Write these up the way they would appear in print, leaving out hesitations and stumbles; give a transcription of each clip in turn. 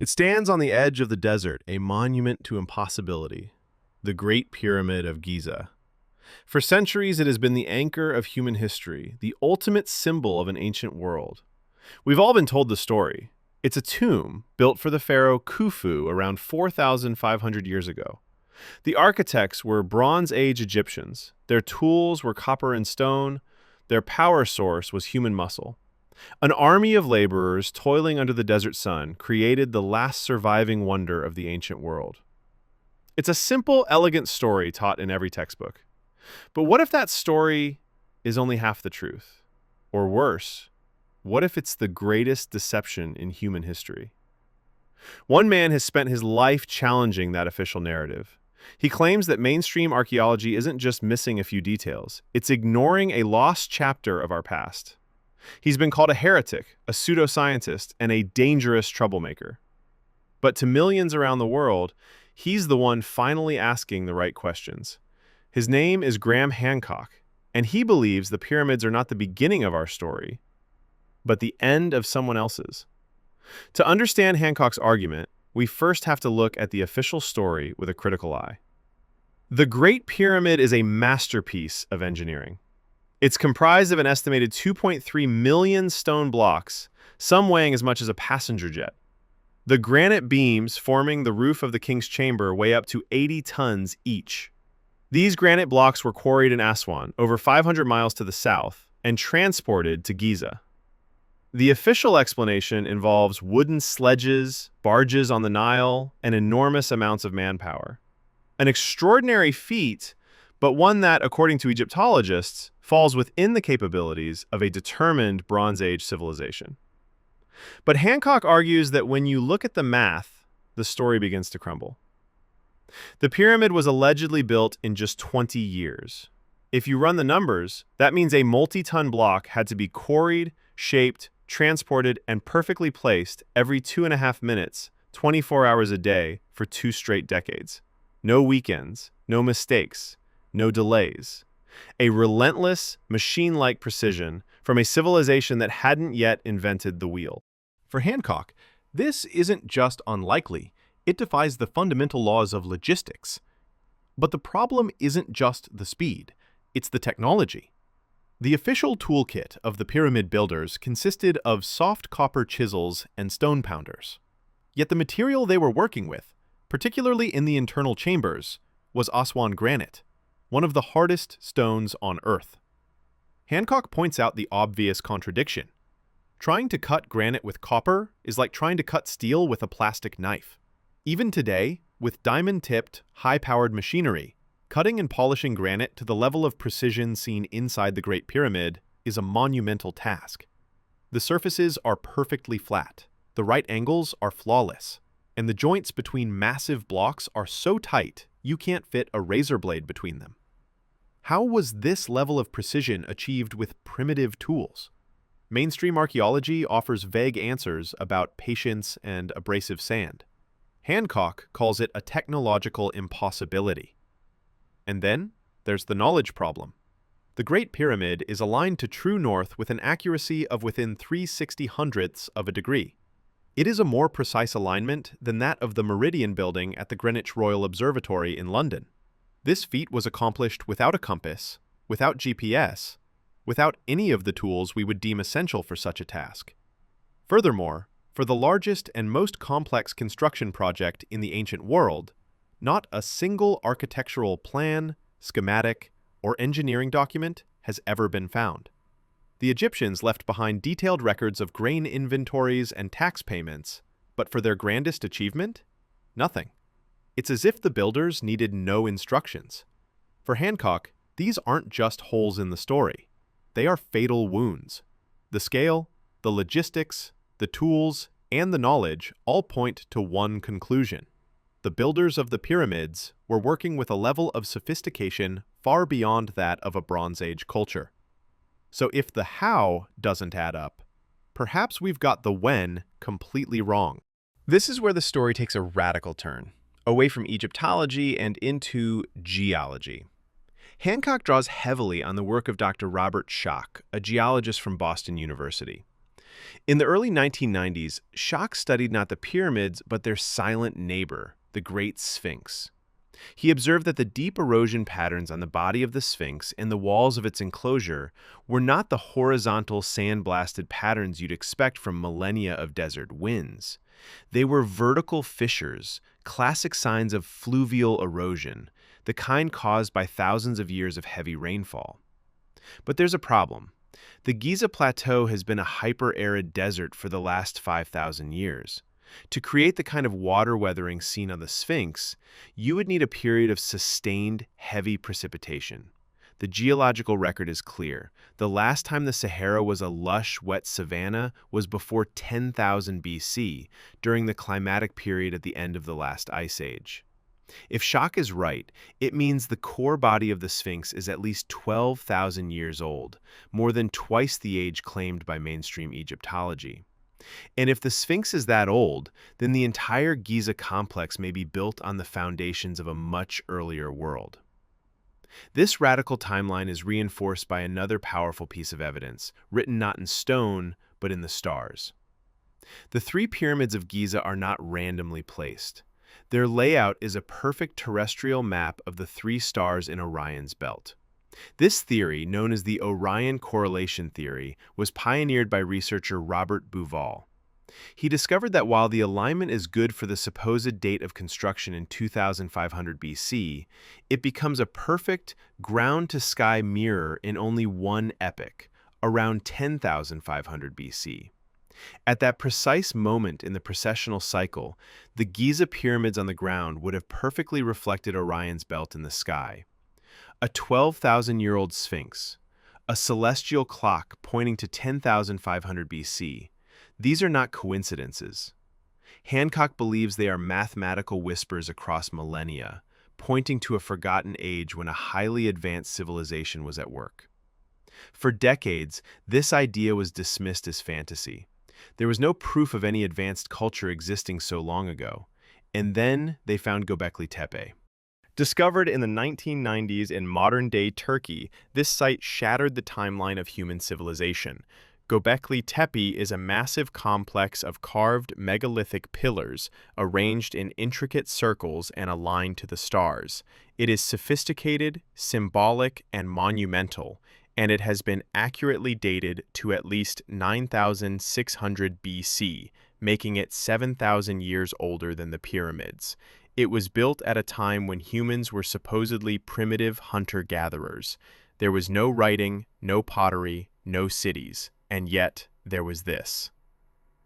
It stands on the edge of the desert, a monument to impossibility, the Great Pyramid of Giza. For centuries, it has been the anchor of human history, the ultimate symbol of an ancient world. We've all been told the story. It's a tomb built for the pharaoh Khufu around 4,500 years ago. The architects were Bronze Age Egyptians. Their tools were copper and stone. Their power source was human muscle. An army of laborers toiling under the desert sun created the last surviving wonder of the ancient world. It's a simple, elegant story taught in every textbook. But what if that story is only half the truth? Or worse, what if it's the greatest deception in human history? One man has spent his life challenging that official narrative. He claims that mainstream archaeology isn't just missing a few details, it's ignoring a lost chapter of our past. He's been called a heretic, a pseudoscientist, and a dangerous troublemaker. But to millions around the world, he's the one finally asking the right questions. His name is Graham Hancock, and he believes the pyramids are not the beginning of our story, but the end of someone else's. To understand Hancock's argument, we first have to look at the official story with a critical eye. The Great Pyramid is a masterpiece of engineering. It's comprised of an estimated 2.3 million stone blocks, some weighing as much as a passenger jet. The granite beams forming the roof of the king's chamber weigh up to 80 tons each. These granite blocks were quarried in Aswan, over 500 miles to the south, and transported to Giza. The official explanation involves wooden sledges, barges on the Nile, and enormous amounts of manpower. An extraordinary feat, but one that, according to Egyptologists, falls within the capabilities of a determined Bronze Age civilization. But Hancock argues that when you look at the math, the story begins to crumble. The pyramid was allegedly built in just 20 years. If you run the numbers, that means a multi-ton block had to be quarried, shaped, transported, and perfectly placed every 2.5 minutes, 24 hours a day, for 2 straight decades. No weekends, no mistakes, no delays. A relentless, machine-like precision from a civilization that hadn't yet invented the wheel. For Hancock, this isn't just unlikely, it defies the fundamental laws of logistics. But the problem isn't just the speed, it's the technology. The official toolkit of the pyramid builders consisted of soft copper chisels and stone pounders. Yet the material they were working with, particularly in the internal chambers, was Aswan granite, one of the hardest stones on Earth. Hancock points out the obvious contradiction. Trying to cut granite with copper is like trying to cut steel with a plastic knife. Even today, with diamond-tipped, high-powered machinery, cutting and polishing granite to the level of precision seen inside the Great Pyramid is a monumental task. The surfaces are perfectly flat, the right angles are flawless, and the joints between massive blocks are so tight you can't fit a razor blade between them. How was this level of precision achieved with primitive tools? Mainstream archaeology offers vague answers about patience and abrasive sand. Hancock calls it a technological impossibility. And then there's the knowledge problem. The Great Pyramid is aligned to true north with an accuracy of within 3/60 of a degree. It is a more precise alignment than that of the Meridian building at the Greenwich Royal Observatory in London. This feat was accomplished without a compass, without GPS, without any of the tools we would deem essential for such a task. Furthermore, for the largest and most complex construction project in the ancient world, not a single architectural plan, schematic, or engineering document has ever been found. The Egyptians left behind detailed records of grain inventories and tax payments, but for their grandest achievement, nothing. It's as if the builders needed no instructions. For Hancock, these aren't just holes in the story. They are fatal wounds. The scale, the logistics, the tools, and the knowledge all point to one conclusion. The builders of the pyramids were working with a level of sophistication far beyond that of a Bronze Age culture. So if the how doesn't add up, perhaps we've got the when completely wrong. This is where the story takes a radical turn, away from Egyptology and into geology. Hancock draws heavily on the work of Dr. Robert Schoch, a geologist from Boston University. In the early 1990s, Schock studied not the pyramids but their silent neighbor, the Great Sphinx. He observed that the deep erosion patterns on the body of the Sphinx and the walls of its enclosure were not the horizontal sandblasted patterns you'd expect from millennia of desert winds. They were vertical fissures, classic signs of fluvial erosion, the kind caused by thousands of years of heavy rainfall. But there's a problem. The Giza Plateau has been a hyper-arid desert for the last 5,000 years. To create the kind of water weathering seen on the Sphinx, you would need a period of sustained, heavy precipitation. The geological record is clear. The last time the Sahara was a lush, wet savanna was before 10,000 BC, during the climatic period at the end of the last ice age. If Schock is right, it means the core body of the Sphinx is at least 12,000 years old, more than twice the age claimed by mainstream Egyptology. And if the Sphinx is that old, then the entire Giza complex may be built on the foundations of a much earlier world. This radical timeline is reinforced by another powerful piece of evidence, written not in stone, but in the stars. The three pyramids of Giza are not randomly placed. Their layout is a perfect terrestrial map of the three stars in Orion's belt. This theory, known as the Orion correlation theory, was pioneered by researcher Robert Bauval. He discovered that while the alignment is good for the supposed date of construction in 2500 BC, it becomes a perfect ground-to-sky mirror in only one epoch, around 10,500 BC. At that precise moment in the precessional cycle, the Giza pyramids on the ground would have perfectly reflected Orion's belt in the sky. A 12,000-year-old Sphinx, a celestial clock pointing to 10,500 BC. These are not coincidences. Hancock believes they are mathematical whispers across millennia, pointing to a forgotten age when a highly advanced civilization was at work. For decades, this idea was dismissed as fantasy. There was no proof of any advanced culture existing so long ago. And then they found Göbekli Tepe. Discovered in the 1990s in modern-day Turkey, this site shattered the timeline of human civilization. Göbekli Tepe is a massive complex of carved megalithic pillars arranged in intricate circles and aligned to the stars. It is sophisticated, symbolic, and monumental, and it has been accurately dated to at least 9,600 BC, making it 7,000 years older than the pyramids. It was built at a time when humans were supposedly primitive hunter-gatherers. There was no writing, no pottery, no cities, and yet there was this.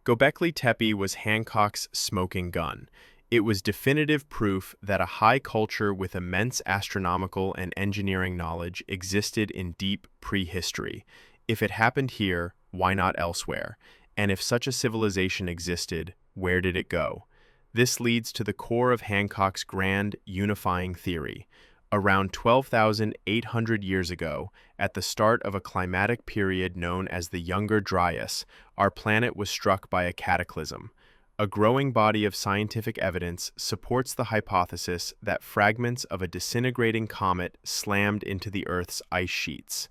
Göbekli Tepe was Hancock's smoking gun. It was definitive proof that a high culture with immense astronomical and engineering knowledge existed in deep prehistory. If it happened here, why not elsewhere? And if such a civilization existed, where did it go? This leads to the core of Hancock's grand unifying theory. Around 12,800 years ago, at the start of a climatic period known as the Younger Dryas, our planet was struck by a cataclysm. A growing body of scientific evidence supports the hypothesis that fragments of a disintegrating comet slammed into the Earth's ice sheets.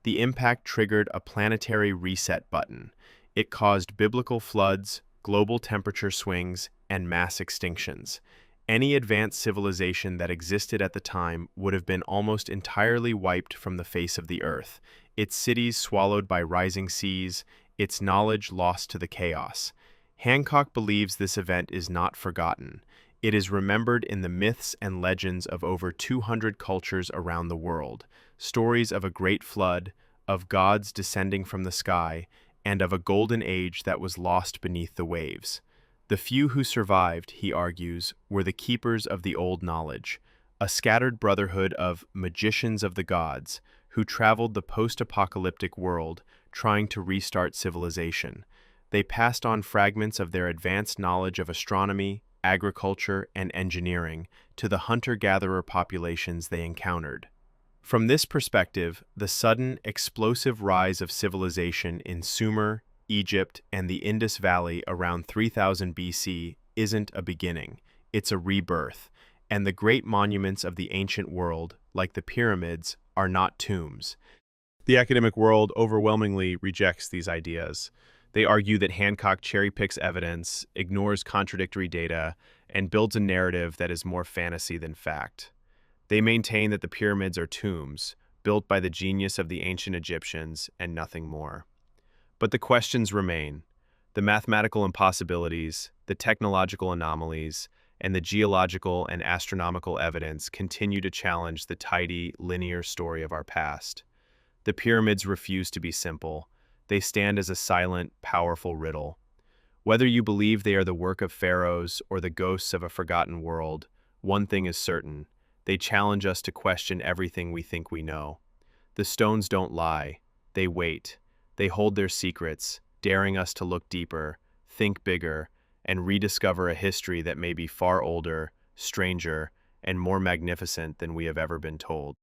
The impact triggered a planetary reset button. It caused biblical floods, global temperature swings, and mass extinctions. Any advanced civilization that existed at the time would have been almost entirely wiped from the face of the earth, its cities swallowed by rising seas, its knowledge lost to the chaos. Hancock believes this event is not forgotten. It is remembered in the myths and legends of over 200 cultures around the world, stories of a great flood, of gods descending from the sky, and of a golden age that was lost beneath the waves. The few who survived, he argues, were the keepers of the old knowledge, a scattered brotherhood of magicians of the gods who traveled the post-apocalyptic world trying to restart civilization. They passed on fragments of their advanced knowledge of astronomy, agriculture, and engineering to the hunter-gatherer populations they encountered. From this perspective, the sudden, explosive rise of civilization in Sumer, Egypt, and the Indus Valley around 3000 BC isn't a beginning, it's a rebirth, and the great monuments of the ancient world, like the pyramids, are not tombs. The academic world overwhelmingly rejects these ideas. They argue that Hancock cherry-picks evidence, ignores contradictory data, and builds a narrative that is more fantasy than fact. They maintain that the pyramids are tombs, built by the genius of the ancient Egyptians and nothing more. But the questions remain. The mathematical impossibilities, the technological anomalies, and the geological and astronomical evidence continue to challenge the tidy, linear story of our past. The pyramids refuse to be simple. They stand as a silent, powerful riddle. Whether you believe they are the work of pharaohs or the ghosts of a forgotten world, one thing is certain. They challenge us to question everything we think we know. The stones don't lie. They wait. They hold their secrets, daring us to look deeper, think bigger, and rediscover a history that may be far older, stranger, and more magnificent than we have ever been told.